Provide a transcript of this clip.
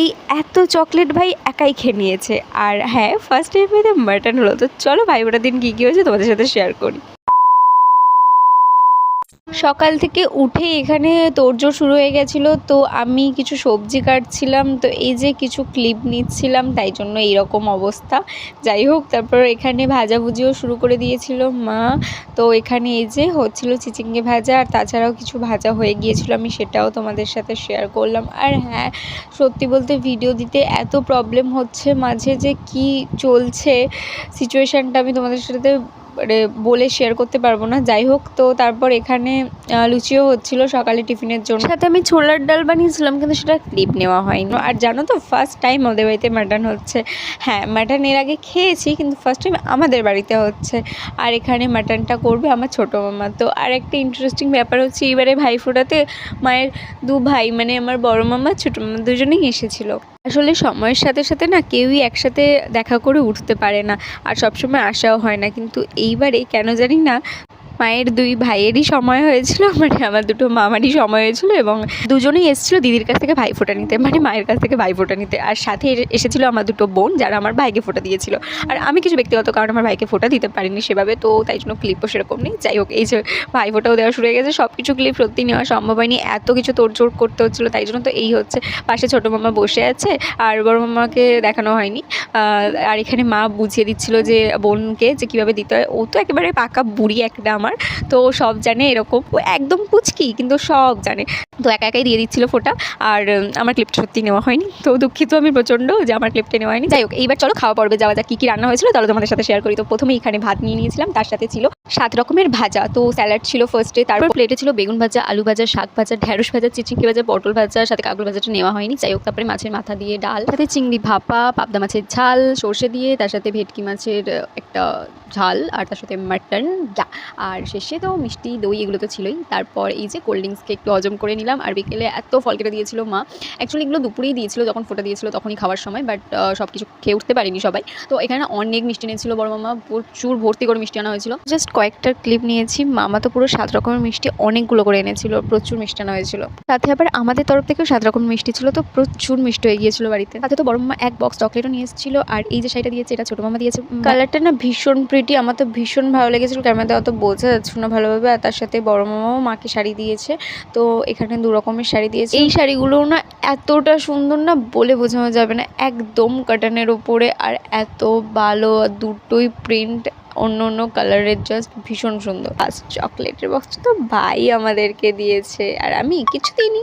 এই এত চকলেট ভাই একাই খেয়ে নিয়েছে। আর হ্যাঁ, ফার্স্ট টাইমে মাটন হলো। তো চলো ভাই ফোঁটার দিন কী কী হয়েছে তোমাদের সাথে শেয়ার করি। সকাল থেকে উঠে এখানে তোড়জোড় শুরু হয়ে গেছিলো। তো আমি কিছু সবজি কাটছিলাম, তো এই যে কিছু ক্লিপ নিচ্ছিলাম, তাই জন্য এইরকম অবস্থা। যাই হোক, তারপর এখানে ভাজাভুজিও শুরু করে দিয়েছিল মা। তো এখানে এই যে হচ্ছিল চিচিঙ্গে ভাজা, আর তাছাড়াও কিছু ভাজা হয়ে গিয়েছিল, আমি সেটাও তোমাদের সাথে শেয়ার করলাম। আর হ্যাঁ, সত্যি বলতে ভিডিও দিতে এত প্রবলেম হচ্ছে মাঝে, যে কি চলছে সিচুয়েশানটা আমি তোমাদের সাথে মানে বলে শেয়ার করতে পারবো না। যাই হোক, তো তারপর এখানে লুচিও হচ্ছিলো সকালে টিফিনের জন্য, সাথে আমি ছোলার ডাল বানিয়েছিলাম, কিন্তু সেটা ক্লিপ নেওয়া হয়নি। আর জানো তো, ফার্স্ট টাইম ওদের বাড়িতে মাটন হচ্ছে। হ্যাঁ, মাটন এর আগে খেয়েছি, কিন্তু ফার্স্ট টাইম আমাদের বাড়িতে হচ্ছে। আর এখানে মাটনটা করবে আমার ছোটো মামা। তো আর একটা ইন্টারেস্টিং ব্যাপার হচ্ছে, এবারে ভাইফোঁটাতে মায়ের দু ভাই, মানে আমার বড় মামা ছোটো মামা দুজনেই এসেছিলো। আসলে সময়ের সাথে সাথে না কেউই একসাথে দেখা করে উঠতে পারে না, আর সবসময় আসাও হয় না। কিন্তু এইবারে কেন জানি না মায়ের দুই ভাইয়েরই সময় হয়েছিল, মানে আমার দুটো মামারই সময় হয়েছিল, এবং দুজনেই এসেছিলো দিদির কাছ থেকে ভাইফোঁটা নিতে, মানে মায়ের কাছ থেকে ভাইফোঁটা নিতে। আর সাথে এসেছিলো আমার দুটো বোন, যারা আমার ভাইকে ফোঁটা দিয়েছিল। আর আমি কিছু ব্যক্তিগত কারণ আমার ভাইকে ফোঁটা দিতে পারিনি সেভাবে, তো তাই জন্য ক্লিপও সেরকম নেই। যাই হোক, এই যে ভাইফোঁটাও দেওয়া শুরু হয়ে গেছে, সব কিছু ক্লিপ সত্যি নেওয়া সম্ভব হয়নি, এত কিছু তোড়জোড় করতে হচ্ছিলো, তাই জন্য। তো এই হচ্ছে, পাশে ছোটো মামা বসে আছে, আর বড় মামাকে দেখানো হয়নি। আর এখানে মা বুঝিয়ে দিচ্ছিলো যে বোনকে যে কীভাবে দিতে হয়। ও তো একেবারে পাকা বুড়ি একটা আমার, তো সব জানে এরকম, ও একদম পুচকি কিন্তু সব জানে। তো একা একাই দিয়ে দিচ্ছিলো ফোঁটা। আর আমার ক্লিপটা সত্যি নেওয়া হয়নি, তো দুঃখিত আমি প্রচণ্ড যে আমার ক্লিপটা নেওয়া হয়নি। যাই হোক, এইবার চলো খাওয়া পর্বে যাওয়া যাক। কী কী রান্না হয়েছিল তাহলে তোমাদের সাথে শেয়ার করি। তো প্রথমে এখানে ভাত নিয়ে নিয়েছিলাম, তার সাথে ছিল 7 রকমের ভাজা। তো স্যালাড ছিল ফার্স্টে, তারপর প্লেটে ছিল বেগুন ভাজা, আলু ভাজা, শাক ভাজা, ঢ্যাঁড়স ভাজা, চিচিঙ্গে ভাজা, পটল ভাজা, সাথে কাঁকরোল ভাজাটা নেওয়া হয়নি। যাই হোক, তারপরে মাছের মাথা দিয়ে ডাল, সাথে চিংড়ি ভাপা, পাবদা মাছের ঝাল সর্ষে দিয়ে, তার সাথে ভেটকি মাছের একটা ঝাল, আর তার সাথে মাটন, আর শেষে তো মিষ্টি দই এগুলো তো ছিলই। তারপর এই যে কোল্ড ড্রিঙ্কসকে একটু হজম করে নিলাম। আর বিকেলে এত ফল কেটে দিয়েছিল মা। অ্যাকচুয়ালি এগুলো দুপুরেই দিয়েছিল, যখন ফোঁটা দিয়েছিল তখনই খাওয়ার সময়, বাট সব কিছু খেয়ে উঠতে পারিনি সবাই। তো এখানে অনেক মিষ্টি এনেছিল বড় মামা, প্রচুর ভর্তি করে মিষ্টি আনা হয়েছিল। জাস্ট কয়েকটা ক্লিপ নিয়েছি, মামা তো পুরো 7 রকমের মিষ্টি অনেকগুলো করে এনেছিল, প্রচুর মিষ্টি আনা হয়েছিল। সাথে আবার আমাদের তরফ থেকেও 7 রকমের মিষ্টি ছিল, তো প্রচুর মিষ্টি হয়ে গিয়েছিল বাড়িতে। সাথে তো বড় মামা এক বক্স চকলেটও নিয়ে এসেছিল। আর এই যে শাড়িটা দিয়েছে, এটা ছোটো মামা দিয়েছে। কালারটা না ভীষণ প্রিটি, আমার তো ভীষণ ভালো লেগেছিল, ক্যামেরাতে অত বোঝা যাচ্ছে না ভালোভাবে। আর তার সাথে বড় মামাও মাকে শাড়ি দিয়েছে। তো এখানে 2 রকমের শাড়ি দিয়েছে। এই শাড়িগুলোও না এতটা সুন্দর না বলে বোঝানো যাবে না, একদম কাটানের ওপরে, আর এত ভালো, দুটোই প্রিন্ট অন্য অন্য কালারের, জাস্ট ভীষণ সুন্দর। ফার্স্ট চকলেটের বক্সটা তো ভাই আমাদেরকে দিয়েছে, আর আমি কিছু দিইনি।